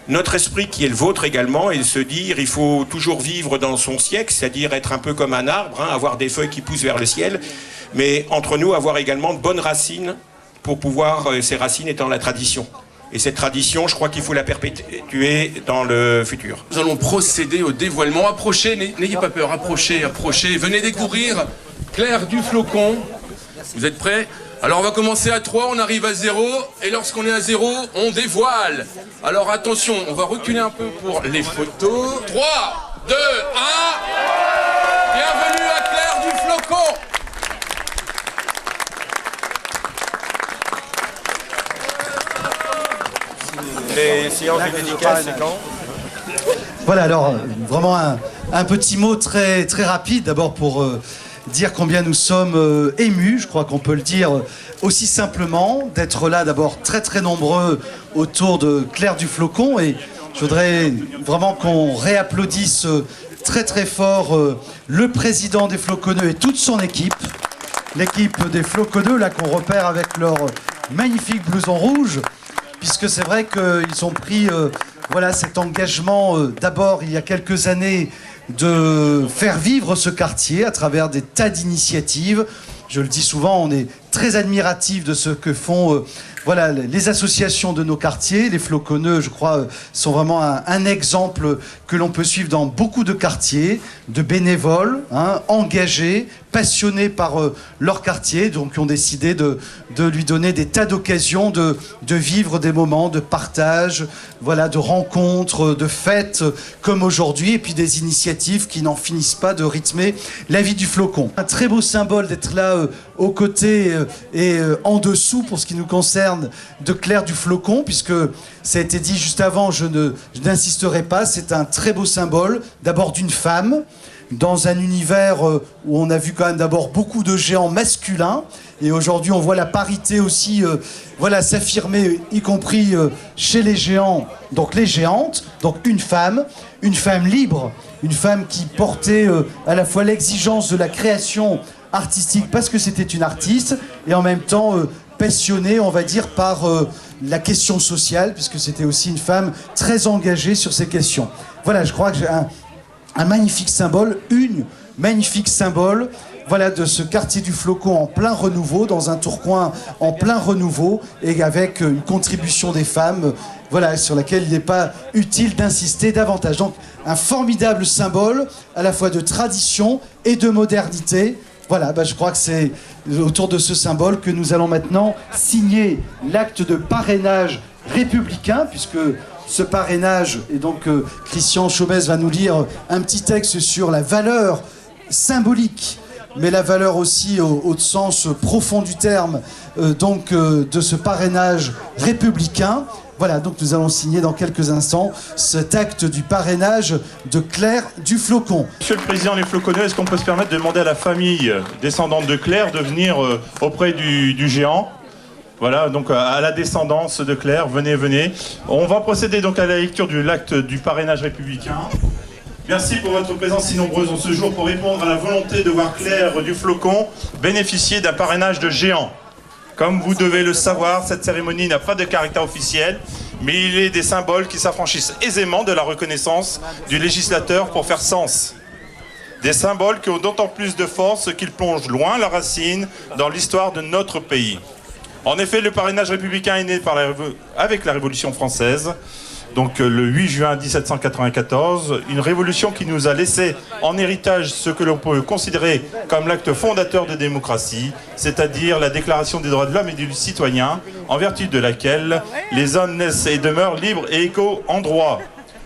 notre esprit qui est le vôtre également, et de se dire il faut toujours vivre dans son siècle, c'est-à-dire être un peu comme un arbre, hein, avoir des feuilles qui poussent vers le ciel, mais entre nous avoir également de bonnes racines pour pouvoir, ces racines étant la tradition. Et cette tradition, je crois qu'il faut la perpétuer dans le futur. Nous allons procéder au dévoilement. Approchez, n'ayez pas peur, approchez, approchez. Venez découvrir Claire du Flocon. Vous êtes prêts? Alors on va commencer à 3, on arrive à 0, et lorsqu'on est à 0, on dévoile. Alors attention, on va reculer un peu pour les photos. 3, 2, 1. Bienvenue à Claire du Flocon. Les séances de dédicace, c'est quand? Voilà, alors vraiment un petit mot très rapide, d'abord pour dire combien nous sommes émus, je crois qu'on peut le dire aussi simplement, d'être là d'abord très nombreux autour de Claire du Flocon, et je voudrais vraiment qu'on réapplaudisse très fort le président des Floconneux et toute son équipe, l'équipe des Floconneux là qu'on repère avec leur magnifique blouson rouge, puisque c'est vrai qu'ils ont pris voilà, cet engagement d'abord il y a quelques années de faire vivre ce quartier à travers des tas d'initiatives. Je le dis souvent, on est très admiratif de ce que font voilà, les associations de nos quartiers. Les Floconneux, je crois, sont vraiment un exemple que l'on peut suivre dans beaucoup de quartiers, de bénévoles, hein, engagés, passionnés par leur quartier, donc qui ont décidé de lui donner des tas d'occasions de vivre des moments de partage, voilà, de rencontres, de fêtes, comme aujourd'hui, et puis des initiatives qui n'en finissent pas de rythmer la vie du Flocon. Un très beau symbole d'être là aux côtés et en dessous, pour ce qui nous concerne, de Claire du Flocon, puisque ça a été dit juste avant, je n'insisterai pas, c'est un très beau symbole, d'abord d'une femme, dans un univers où on a vu quand même d'abord beaucoup de géants masculins, et aujourd'hui on voit la parité aussi voilà, s'affirmer, y compris chez les géants, donc les géantes, donc une femme libre, une femme qui portait à la fois l'exigence de la création artistique parce que c'était une artiste, et en même temps passionnée, on va dire, par la question sociale, puisque c'était aussi une femme très engagée sur ces questions. Voilà, je crois que j'ai un magnifique symbole, une magnifique symbole, voilà, de ce quartier du Flocon en plein renouveau, dans un Tourcoing en plein renouveau, et avec une contribution des femmes, voilà, sur laquelle il n'est pas utile d'insister davantage. Donc, un formidable symbole, à la fois de tradition et de modernité. Voilà, je crois que c'est autour de ce symbole que nous allons maintenant signer l'acte de parrainage républicain, puisque ce parrainage, et donc Christian Chaumez va nous lire un petit texte sur la valeur symbolique, mais la valeur aussi au sens profond du terme, de ce parrainage républicain. Voilà, donc nous allons signer dans quelques instants cet acte du parrainage de Claire du Flocon. Monsieur le Président, les Floconneux, est-ce qu'on peut se permettre de demander à la famille descendante de Claire de venir auprès du géant? Voilà, donc à la descendance de Claire, venez. On va procéder donc à la lecture de l'acte du parrainage républicain. Merci pour votre présence si nombreuse en ce jour pour répondre à la volonté de voir Claire du Flocon bénéficier d'un parrainage de géant. Comme vous devez le savoir, cette cérémonie n'a pas de caractère officiel, mais il est des symboles qui s'affranchissent aisément de la reconnaissance du législateur pour faire sens. Des symboles qui ont d'autant plus de force qu'ils plongent loin leurs racines dans l'histoire de notre pays. En effet, le parrainage républicain est né avec la Révolution française, donc le 8 juin 1794, une révolution qui nous a laissé en héritage ce que l'on peut considérer comme l'acte fondateur de démocratie, c'est-à-dire la Déclaration des droits de l'homme et du citoyen, en vertu de laquelle les hommes naissent et demeurent libres et égaux en droit.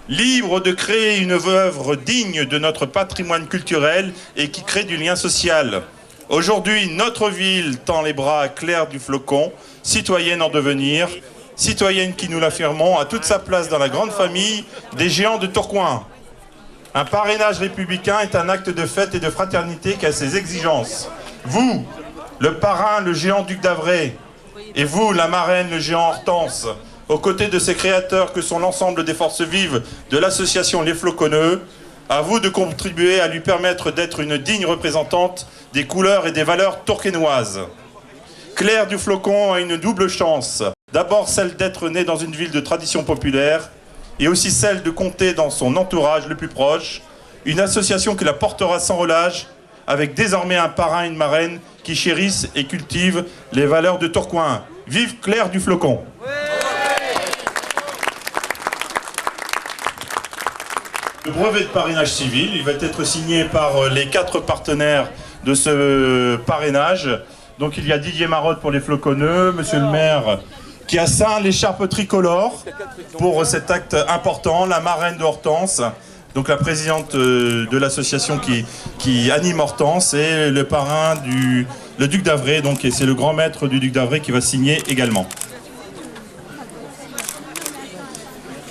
Libres de créer une œuvre digne de notre patrimoine culturel et qui crée du lien social. Aujourd'hui, notre ville tend les bras à Claire du Flocon, citoyenne en devenir, citoyenne qui, nous l'affirmons, a toute sa place dans la grande famille des géants de Tourcoing. Un parrainage républicain est un acte de fête et de fraternité qui a ses exigences. Vous, le parrain, le géant duc d'Havray, et vous, la marraine, le géant Hortense, aux côtés de ces créateurs que sont l'ensemble des forces vives de l'association Les Floconneux, à vous de contribuer à lui permettre d'être une digne représentante des couleurs et des valeurs tourquenoises. Claire du Flocon a une double chance. D'abord celle d'être née dans une ville de tradition populaire et aussi celle de compter dans son entourage le plus proche une association qui la portera sans relâche, avec désormais un parrain et une marraine qui chérissent et cultivent les valeurs de Tourcoing. Vive Claire du Flocon! Le brevet de parrainage civil, il va être signé par les 4 partenaires de ce parrainage. Donc il y a Didier Marotte pour les Floconneux, monsieur le maire qui a ceint l'écharpe tricolore pour cet acte important, la marraine de Hortense, donc la présidente de l'association qui anime Hortense, et le parrain le duc d'Havre, donc c'est le grand maître du duc d'Havre qui va signer également.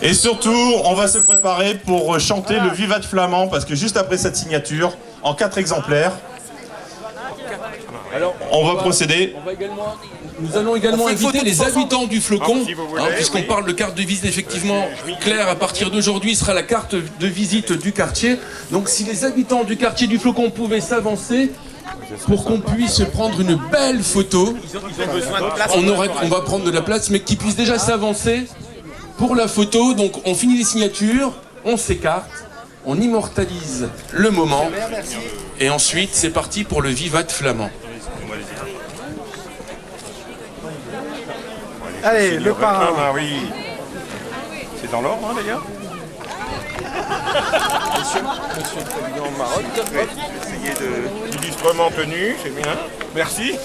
Et surtout, on va se préparer pour chanter le Vivat flamand, parce que juste après cette signature, en 4 exemplaires, alors, on va procéder. Nous allons également inviter les habitants du Flocon, puisqu'on parle de carte de visite. Effectivement, Claire, à partir d'aujourd'hui, sera la carte de visite du quartier. Donc si les habitants du quartier du Flocon pouvaient s'avancer pour qu'on puisse prendre une belle photo, on va prendre de la place, mais qu'ils puissent déjà s'avancer pour la photo. Donc on finit les signatures, on s'écarte, on immortalise le moment, et ensuite c'est parti pour le Vivat flamand. Allez, le parrain. Ah oui. C'est dans l'ordre, d'ailleurs. Monsieur le Président Marotte, essayez de... Illustrement tenu, c'est bien. Merci.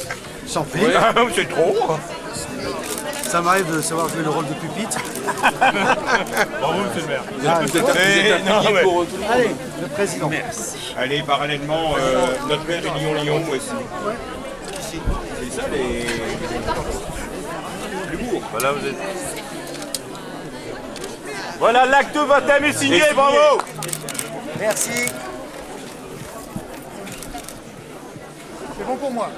Sans prie. Oui. C'est trop. Ça m'arrive de savoir jouer le rôle de pupitre. Bravo, monsieur le maire. Vous êtes pour tout le monde. Allez, le président. Merci. Allez, parallèlement, notre maire est Lyon aussi. C'est ça les... Voilà, vous êtes... Voilà, l'acte de baptême est signé, bravo! Merci. C'est bon pour moi.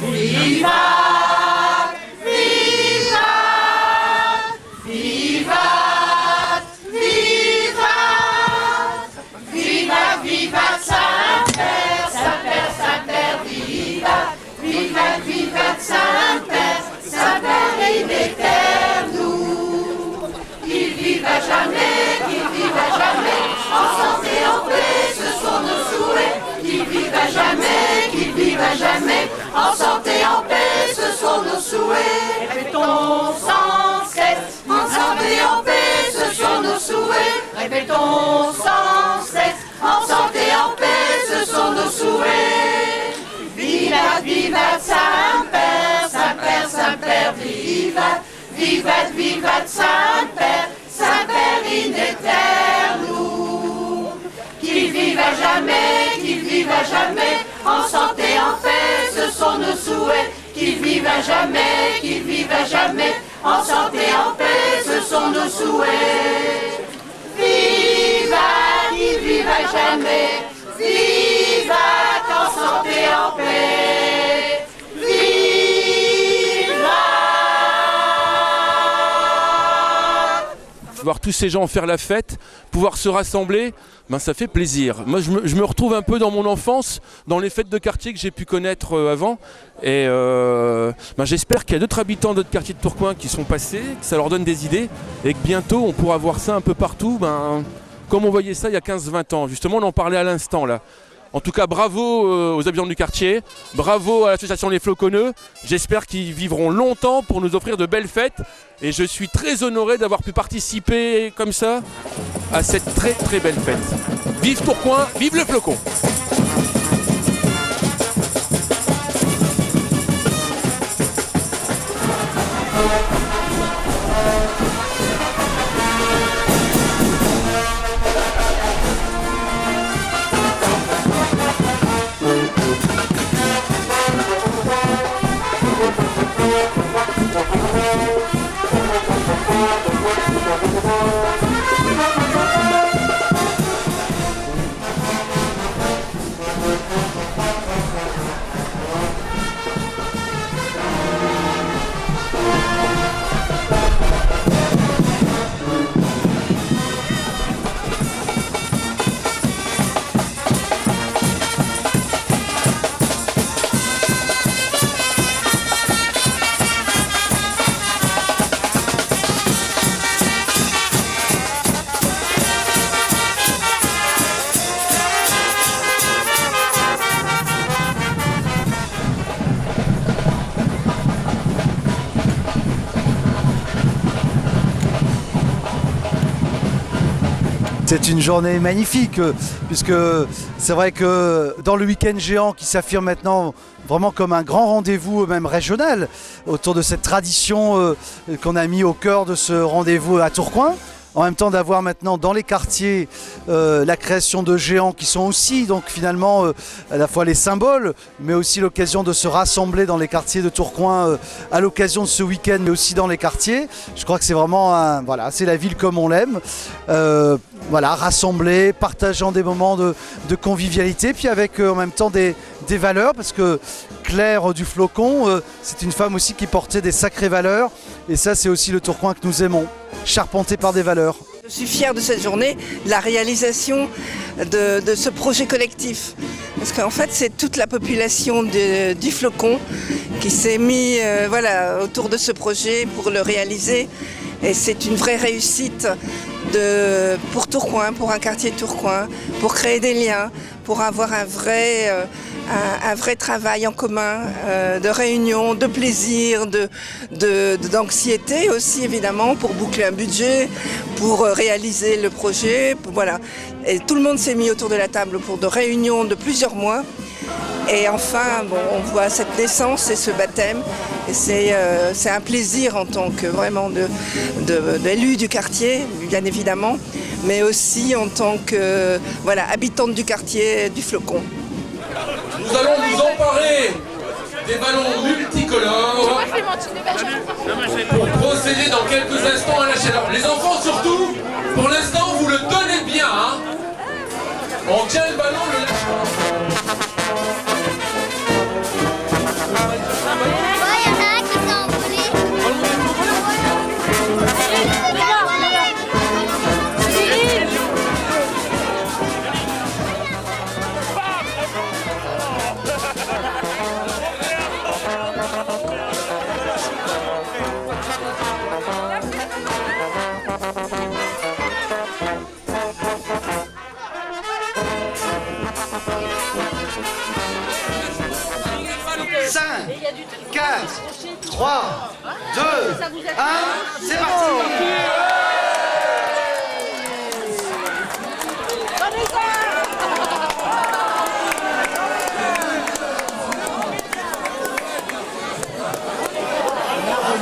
Viva, viva, viva, viva, viva, viva, Saint-Père, Saint-Père, Saint-Père, viva, viva, viva, Saint-Père, Saint-Père in aeternum. Qu'il vive à jamais, en santé, en paix, ce sont nos souhaits. Qu'il vive à jamais, en santé, en paix, ce sont nos souhaits. Répétons sans cesse, en santé, en paix, ce sont nos souhaits. Répétons sans cesse, en santé, en paix, ce sont nos souhaits. Vivat, vivat, Saint-Père, Saint-Père, Saint-Père, vivat, vivat, vivat, Saint-Père, Saint-Père in aeternum. Qu'il vive à jamais, en santé, en paix, ce sont nos souhaits. Qu'il vive à jamais, en santé, en paix, ce sont nos souhaits. Viva, qu'il vive à jamais, viva, en santé, en paix. Voir tous ces gens faire la fête, pouvoir se rassembler, ben ça fait plaisir. Moi je me retrouve un peu dans mon enfance, dans les fêtes de quartier que j'ai pu connaître avant, et ben j'espère qu'il y a d'autres habitants d'autres quartiers de Tourcoing qui sont passés, que ça leur donne des idées, et que bientôt on pourra voir ça un peu partout, ben, comme on voyait ça il y a 15-20 ans. Justement on en parlait à l'instant là. En tout cas, bravo aux habitants du quartier, bravo à l'association Les Floconneux. J'espère qu'ils vivront longtemps pour nous offrir de belles fêtes. Et je suis très honoré d'avoir pu participer comme ça à cette très très belle fête. Vive Tourcoing, vive le Flocon! C'est une journée magnifique, puisque c'est vrai que dans le week-end géant qui s'affirme maintenant vraiment comme un grand rendez-vous, même régional, autour de cette tradition qu'on a mis au cœur de ce rendez-vous à Tourcoing. En même temps d'avoir maintenant dans les quartiers la création de géants qui sont aussi donc finalement à la fois les symboles, mais aussi l'occasion de se rassembler dans les quartiers de Tourcoing à l'occasion de ce week-end, mais aussi dans les quartiers. Je crois que c'est vraiment voilà, c'est la ville comme on l'aime. Voilà, rassemblés, partageant des moments de convivialité, puis avec en même temps des valeurs, parce que Claire du Flocon, c'est une femme aussi qui portait des sacrées valeurs, et ça c'est aussi le Tourcoing que nous aimons, charpenté par des valeurs. Je suis fière de cette journée, la réalisation de ce projet collectif. Parce qu'en fait, c'est toute la population du Flocon qui s'est mis voilà, autour de ce projet pour le réaliser. Et c'est une vraie réussite pour Tourcoing, pour un quartier de Tourcoing, pour créer des liens, pour avoir un vrai travail en commun, de réunion, de plaisir, d'anxiété aussi évidemment, pour boucler un budget, pour réaliser le projet, voilà. Et tout le monde s'est mis autour de la table pour de réunions de plusieurs mois. Et enfin, bon, on voit cette naissance et ce baptême. Et c'est un plaisir en tant que vraiment d'élu du quartier, bien évidemment, mais aussi en tant que voilà, habitante du quartier du Flocon. Nous allons nous emparer des ballons multicolores pour procéder dans quelques instants à la chaleur. Les enfants surtout, pour l'instant vous le tenez bien. Hein. On tient le ballon, le lâche. Quatre, 3, 2, 1, c'est parti!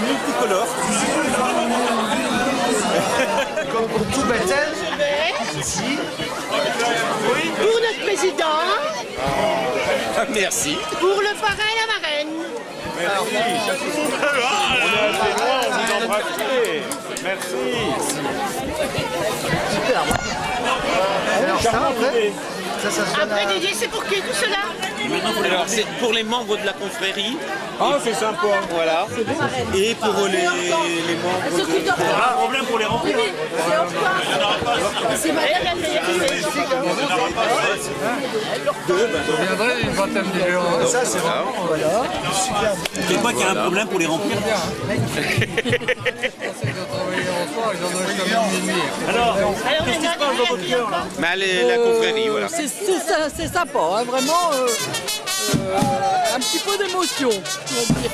Multicolore. Comme pour tout baptême, ici. Pour notre président. Merci. Pour le parrain et la marraine. Merci. On est assez loin, on vous embrasse. Merci. Super. Alors ça, après, ça se donne Après Didier, c'est pour qui tout cela? Alors c'est pour les membres de la confrérie. Ah, c'est sympa. Voilà. Et pour les membres de... Pas de problème pour les remplir. C'est madame. Je viendrai une vingtaine de géants. ça, c'est vraiment, voilà, super. C'est pas qu'il y a un problème pour les remplir. Alors, qu'est-ce qui se passe dans votre cœur là? La confrérie, voilà. C'est sympa, hein, vraiment un petit peu d'émotion, on va dire.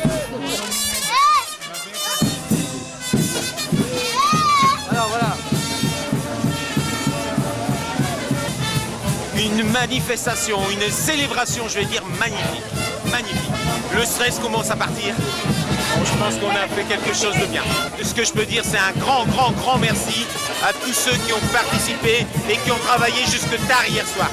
Alors voilà. Une manifestation, une célébration, je vais dire magnifique. Magnifique. Le stress commence à partir. Bon, je pense qu'on a fait quelque chose de bien. Ce que je peux dire, c'est un grand, grand, grand merci à tous ceux qui ont participé et qui ont travaillé jusque tard hier soir.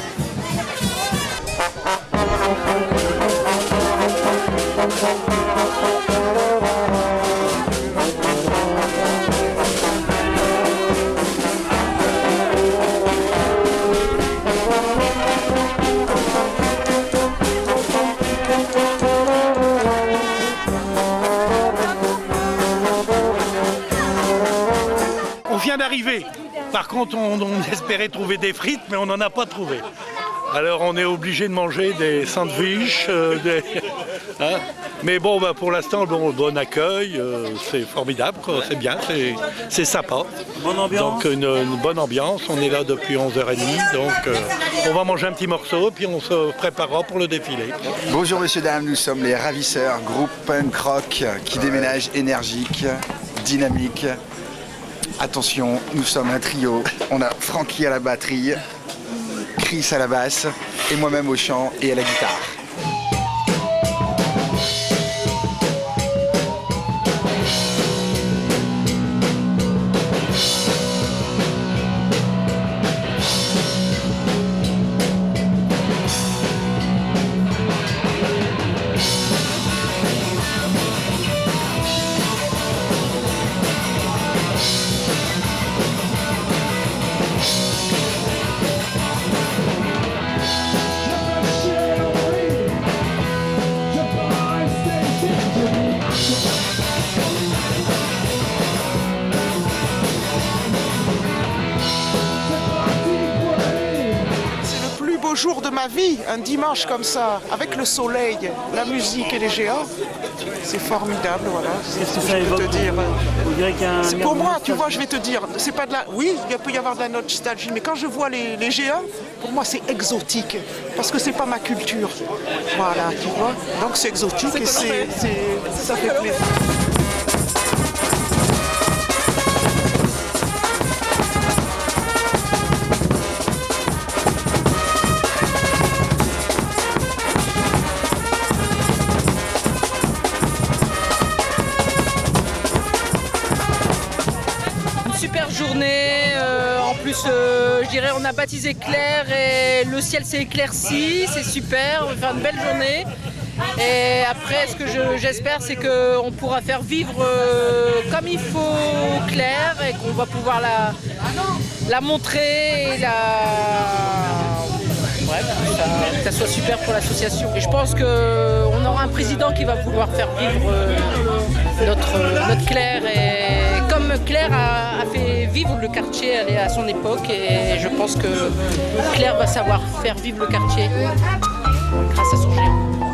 On vient d'arriver. Par contre, on espérait trouver des frites, mais on n'en a pas trouvé. Alors, on est obligé de manger des sandwichs. Hein. Mais bon, bah, pour l'instant, bon accueil, c'est formidable, c'est bien, c'est sympa. Bonne ambiance. Donc, une bonne ambiance. On est là depuis 11h30, donc on va manger un petit morceau, puis on se préparera pour le défilé. Bonjour messieurs, dames, nous sommes les Ravisseurs, groupe punk rock qui déménage énergique, dynamique, Attention, nous sommes un trio. On a Francky à la batterie, Chris à la basse et moi-même au chant et à la guitare. Jour de ma vie, un dimanche comme ça, avec le soleil, la musique et les géants, c'est formidable, voilà. Qu'est-ce que ça évoque te dire? C'est pour moi, tu vois, je vais te dire, c'est pas de la... Oui, il peut y avoir de la nostalgie, mais quand je vois les géants, pour moi c'est exotique, parce que c'est pas ma culture. Voilà, tu vois, donc c'est exotique et ça fait plaisir. Super journée, en plus je dirais on a baptisé Claire et le ciel s'est éclairci, c'est super, on va faire une belle journée. Et après ce que j'espère c'est qu'on pourra faire vivre comme il faut Claire et qu'on va pouvoir la montrer et que ça soit super pour l'association. Et je pense qu'on aura un président qui va vouloir faire vivre notre Claire. Et comme Claire a fait vivre le quartier à son époque, et je pense que Claire va savoir faire vivre le quartier grâce à son géant.